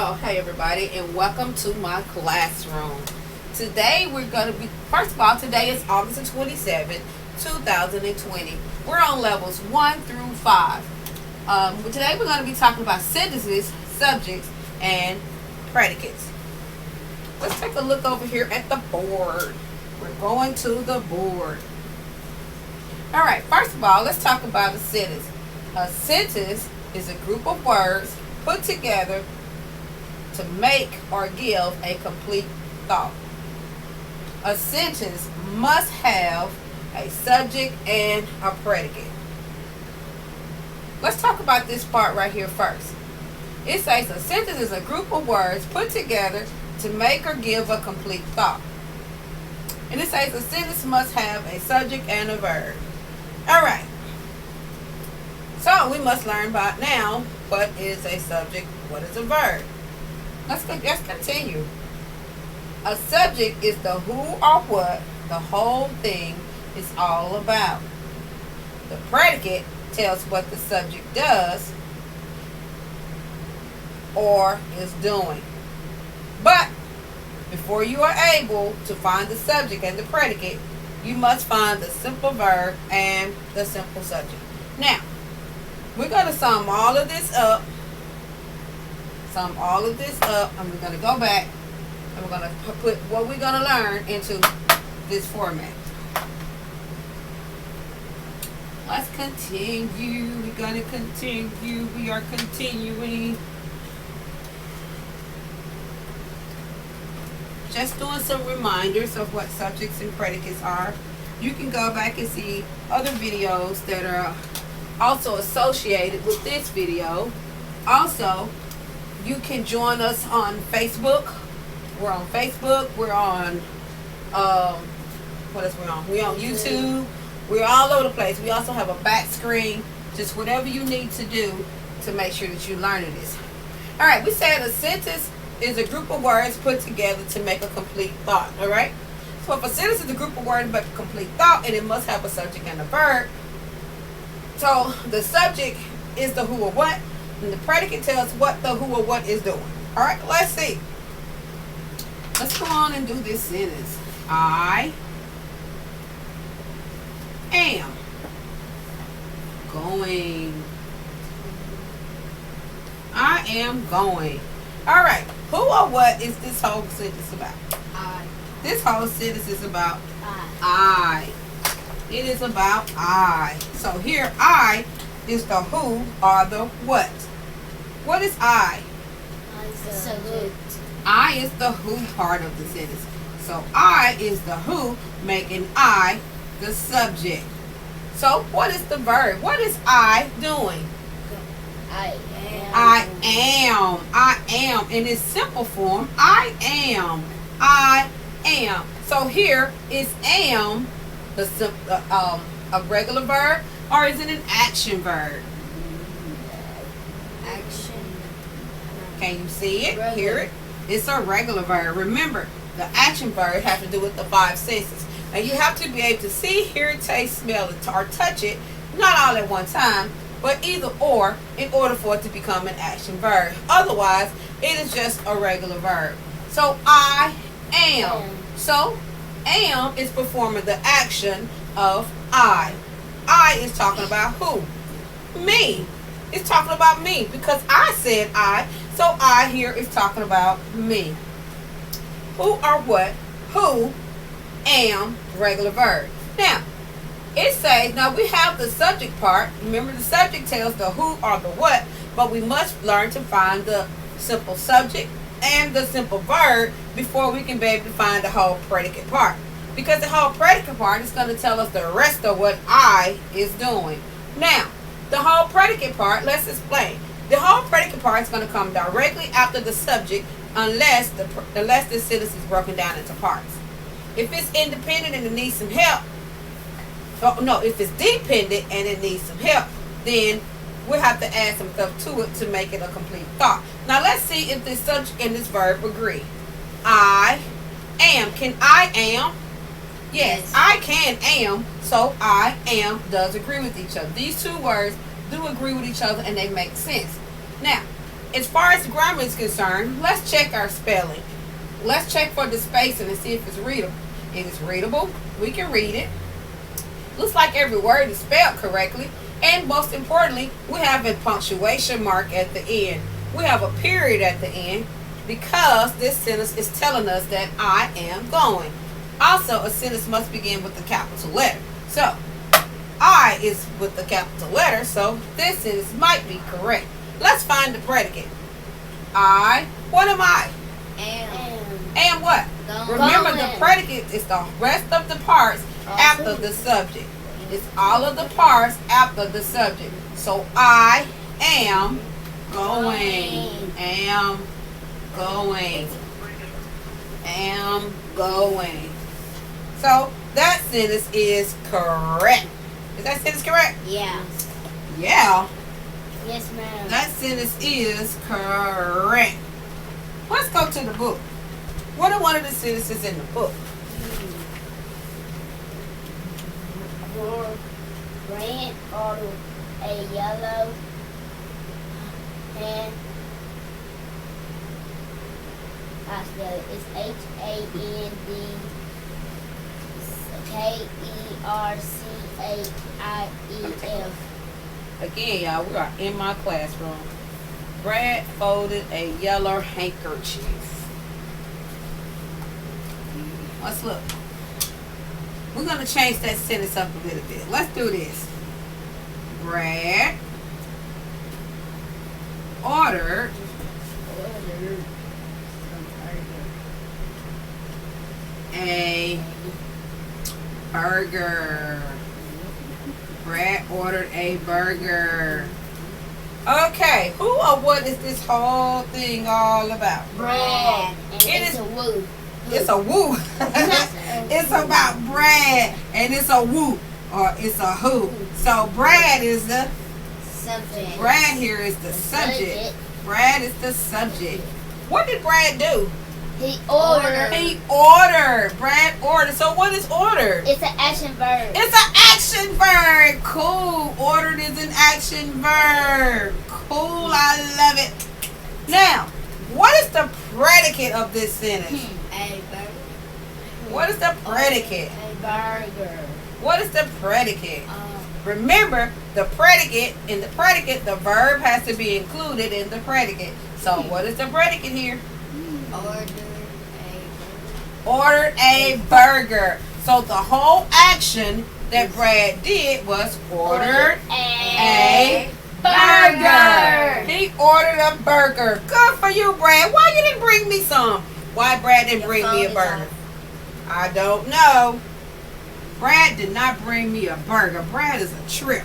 Well, hey everybody, and welcome to my classroom. Today we're going to be, first of all, today is August 27th, 2020. We're on levels 1 through 5. But today we're going to be talking about sentences, subjects, and predicates. Let's take a look over here at the board. We're going to the board. Alright, first of all, let's talk about a sentence. A sentence is a group of words put together to make or give a complete thought. A sentence must have a subject and a predicate. Let's talk about this part right here first. It says a sentence is a group of words put together to make or give a complete thought. And it says a sentence must have a subject and a verb. Alright. So we must learn about now what is a subject, what is a verb. Let's continue. A subject is the who or what the whole thing is all about. The predicate tells what the subject does or is doing. But before you are able to find the subject and the predicate, you must find the simple verb and the simple subject. Now, we're going to sum all of this up. And we're going to go back and we're going to put what we're going to learn into this format. Let's continue. We're going to continue. We are continuing. Just doing some reminders of what subjects and predicates are. You can go back and see other videos that are also associated with this video. Also, you can join us on Facebook. We're on Facebook. We're on, what else we're on? We're on YouTube. We're all over the place. We also have a back screen. Just whatever you need to do to make sure that you're learning this. Alright, we said a sentence is a group of words put together to make a complete thought. Alright? So if a sentence is a group of words to make a complete thought, and it must have a subject and a verb. So the subject is the who or what, and the predicate tells what the who or what is doing. Alright, let's see. Let's go on and do this sentence. I am going. I am going. Alright, who or what is this whole sentence about? I. This whole sentence is about I. It is about I. So here, I is the who or the what. What is I? Subject. I is the who part of the sentence. So I is the who, making I the subject. So what is the verb? What is I doing? I am. I am. In its simple form, I am. I am. So here is am a regular verb, or is it an action verb? Action. Can you see it? Regular. Hear it? It's a regular verb. Remember, the action verb has to do with the 5 senses. And you have to be able to see, hear, taste, smell, or touch it, not all at one time, but either or, in order for it to become an action verb. Otherwise, it is just a regular verb. So, I am. So, am is performing the action of I. I is talking about who? Me. It's talking about me because I said I. So, I here is talking about me. Who or what? Who, am, regular verb. Now, it says, now we have the subject part. Remember, the subject tells the who or the what, but we must learn to find the simple subject and the simple verb before we can be able to find the whole predicate part. Because the whole predicate part is going to tell us the rest of what I is doing. Now, the whole predicate part, let's explain. The whole predicate part is going to come directly after the subject unless the sentence is broken down into parts. If it's independent and it needs some help, if it's dependent and it needs some help, then we'll have to add some stuff to it to make it a complete thought. Now let's see if this subject and this verb agree. I am. Can I am? Yes, I can am. So I am does agree with each other. These two words do agree with each other and they make sense. Now, as far as grammar is concerned, let's check our spelling. Let's check for the spacing and see if it's readable. If it's readable, we can read it. Looks like every word is spelled correctly. And most importantly, we have a punctuation mark at the end. We have a period at the end because this sentence is telling us that I am going. Also, a sentence must begin with the capital letter. So, I is with the capital letter, so this sentence might be correct. Let's find the predicate. I. What am I? Am what? Remember, the predicate is the rest of the parts after the subject. It's all of the parts after the subject. So I am going. Am going. Am going. So that sentence is correct. Is that sentence correct? Yeah. Yeah. Yes, ma'am. That sentence is correct. Let's go to the book. What are one of the sentences in the book? Brand ordered a yellow and I spell it. It's HANDKERCHIEF. Again, y'all, we are in my classroom. Brad folded a yellow handkerchief. Let's look. We're going to change that sentence up a little bit. Let's do this. Brad ordered a burger. Brad ordered a burger. Okay, who or what is this whole thing all about? Brad. And It it's is- a woo. It's a woo. It's about Brad, and it's a woo, or it's a who. So Brad is the Subject. Brad here is the subject. Brad is the subject. What did Brad do? He ordered. He ordered. Brad ordered. So what is ordered? It's an action verb. It's an action verb. Cool. Ordered is an action verb. Cool. I love it. Now, what is the predicate of this sentence? A burger. What is the predicate? A burger. What is the predicate? Remember, the predicate, in the predicate, the verb has to be included in the predicate. So what is the predicate here? Ordered a burger. So the whole action that Brad did was ordered a burger. He ordered a burger. Good for you, Brad. Why you didn't bring me some? Why Brad didn't bring me a burger? I don't know. Brad did not bring me a burger. Brad is a trip.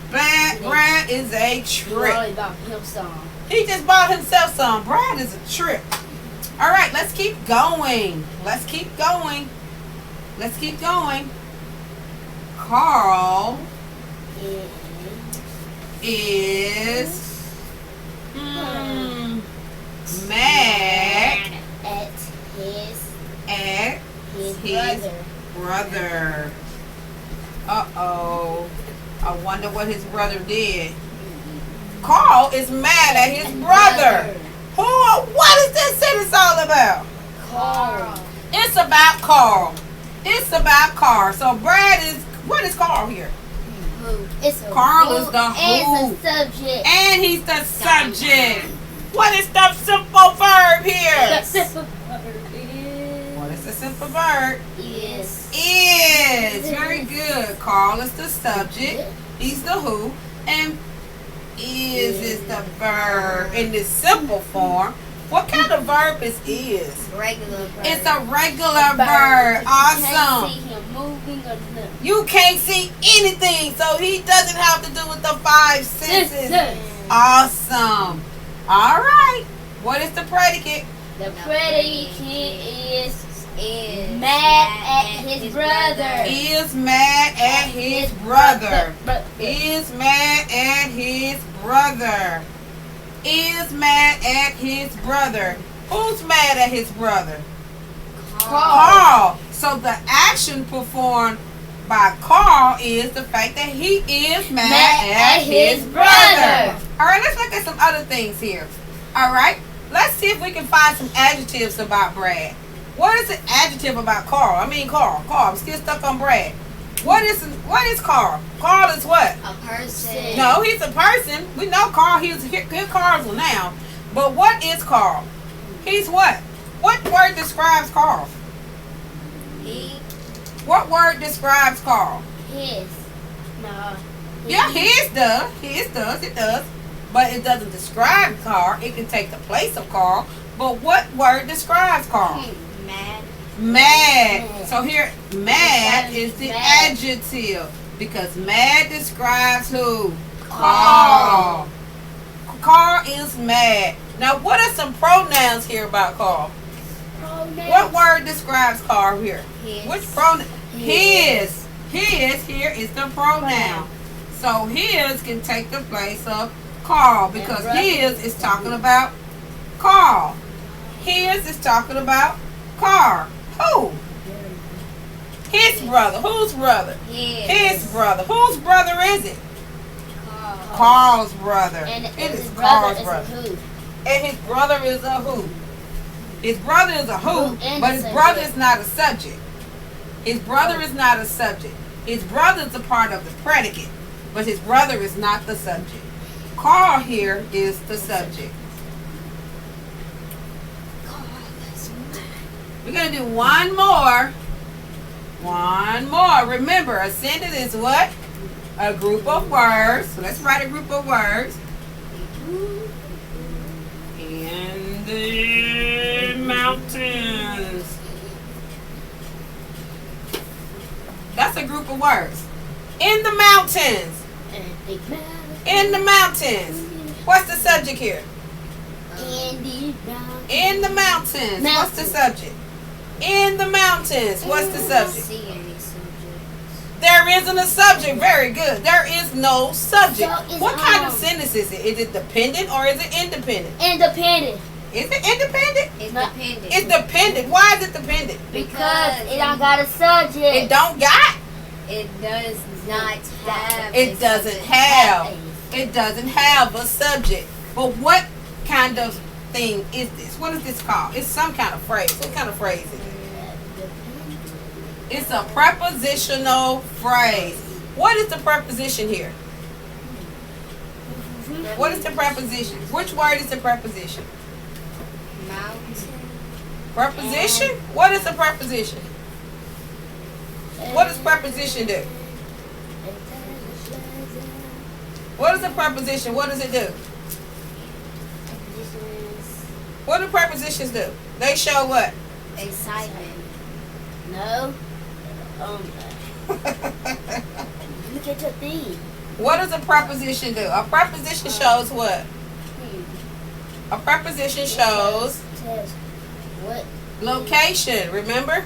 Brad is a trip. He just bought himself some. Brad is a trip. All right, let's keep going. Let's keep going. Let's keep going. Carl is mad at his brother. Uh-oh. I wonder what his brother did. Carl is mad at his brother. What is this sentence all about? Carl. It's about Carl. It's about Carl. So Brad is, what is Carl here? It's a Carl who is the and who. it's a subject. And he's the subject. What is the simple verb here? The simple verb What is the simple verb? is. Is. Very good. Carl is the subject. He's the who. And is the verb in this simple form. What kind of verb is? Regular verb. It's a regular verb. Awesome. You can't see him moving or nothing. You can't see anything, so he doesn't have to do with the five senses. Awesome. All right. What is the predicate? The predicate is mad at his brother. Is mad at his brother. Is mad at his brother. Is mad at his brother. Who's mad at his brother? Carl. So the action performed by Carl is the fact that he is mad at his brother. All right, let's look at some other things here. All right, let's see if we can find some adjectives about Brad. What is an adjective about Carl? Carl. I'm still stuck on Brad. What is Carl? Carl is what? A person. No, he's a person. We know Carl. He's Carl's a noun. But what is Carl? He's what? What word describes Carl? He. What word describes Carl? His. No. Yeah, his does. His does. It does. But it doesn't describe Carl. It can take the place of Carl. But what word describes Carl? Mad. Mad. So here, mad is the Mad. adjective. Because mad describes who? Carl. Carl is mad. Now, what are some pronouns here about Carl? Pronouns. What word describes Carl here? His. Which pronoun? His. His here is the pronoun. So his can take the place of Carl because his is talking about Carl. His is talking about Carl. Who? His brother. Whose brother? His brother. Whose brother is it? Carl's brother. And It his is brother Carl's is a brother. who? And his brother is a who? His brother is a who, And but the his brother subject. is not a subject. His brother is not a subject. His brother is a part of the predicate, but his brother is not the subject. Carl here is the subject. We're going to do one more. One more. Remember, a sentence is what? A group of words. So let's write a group of words. In the mountains. That's a group of words. In the mountains. In the mountains. What's the subject here? In the mountains. What's the subject? In the mountains. What's the subject? See any subjects. There isn't a subject. Very good. There is no subject. So it's What kind of sentence is it? Is it dependent or is it independent? Independent. Is it independent? It's dependent. It's dependent. Why is it dependent? Because it don't got a subject. It don't got. It does not have. It doesn't have. It doesn't have a subject. But what kind of thing is this? What is this called? It's some kind of phrase. What kind of phrase is it? It's a prepositional phrase. What is the preposition here? What is the preposition? Which word is the preposition? Mountain. Preposition? What is a preposition? What does preposition do? What is a preposition? What does it do? What do prepositions do? They show what? Excitement. No. Look at your thing. What does a preposition do? A preposition shows what? A preposition shows What? location. Remember?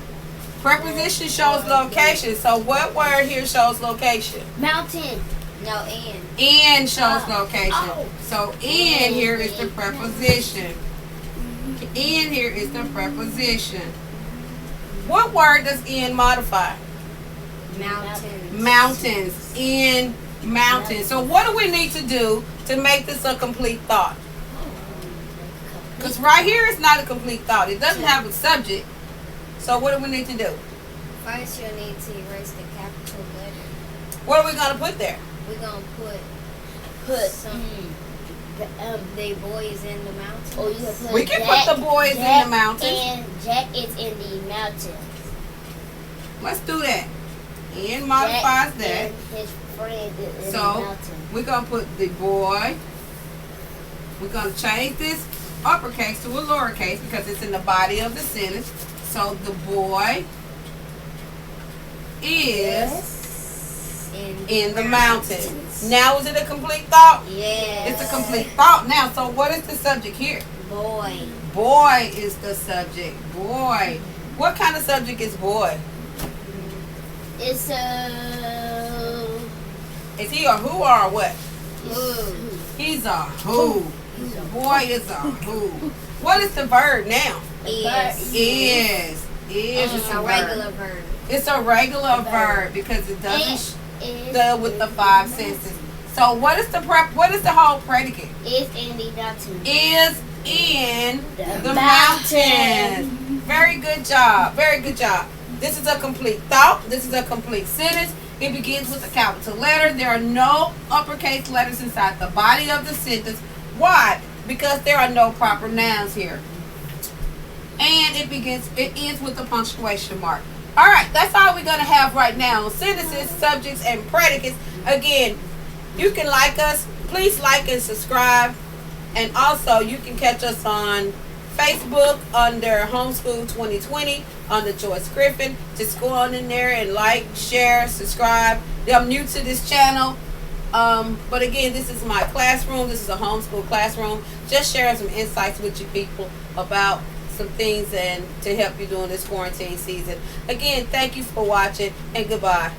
Preposition shows location. So what word here shows location? Mountain. No, in. In shows location. Oh. So in here is the preposition. In here is the preposition. What word does in modify? Mountains. Mountains. In mountains. So what do we need to do to make this a complete thought? Because right here it's not a complete thought. It doesn't have a subject. So what do we need to do? First, you'll need to erase the capital letter. What are we going to put there? We're gonna put some. The boys in the mountains. Oh, you can put We can Jack, put the boys in Jack the mountains. And Jack is in the mountains. Let's do that. In modifies Jack that. and his friend is in the So mountains. we're going to put the boy. We're going to change this uppercase to a lowercase because it's in the body of the sentence. So the boy is in the mountains. Now is it a complete thought? Yes. It's a complete thought now. So what is the subject here? Boy. Boy is the subject. Boy. What kind of subject is boy? It's Is he a who or a what? Who? He's a who. Boy is a who. What is the verb now? Is. Is. Is It's a a verb. regular verb. It's a regular verb because it doesn't is go with the five senses. So what is the what is the whole predicate? Is in the mountain. Is in the mountain. mountains. Very good job. Very good job. This is a complete thought. This is a complete sentence. It begins with a capital letter. There are no uppercase letters inside the body of the sentence. Why? Because there are no proper nouns here. And it ends with a punctuation mark. All right, that's all we're going to have right now on sentences, subjects, and predicates. Again, you can like us. Please like and subscribe. And also, you can catch us on Facebook under Homeschool 2020 under Joyce Griffin. Just go on in there and like, share, subscribe. I'm new to this channel. But again, this is my classroom. This is a homeschool classroom. Just sharing some insights with you people about some things and to help you during this quarantine season. Again, thank you for watching and goodbye.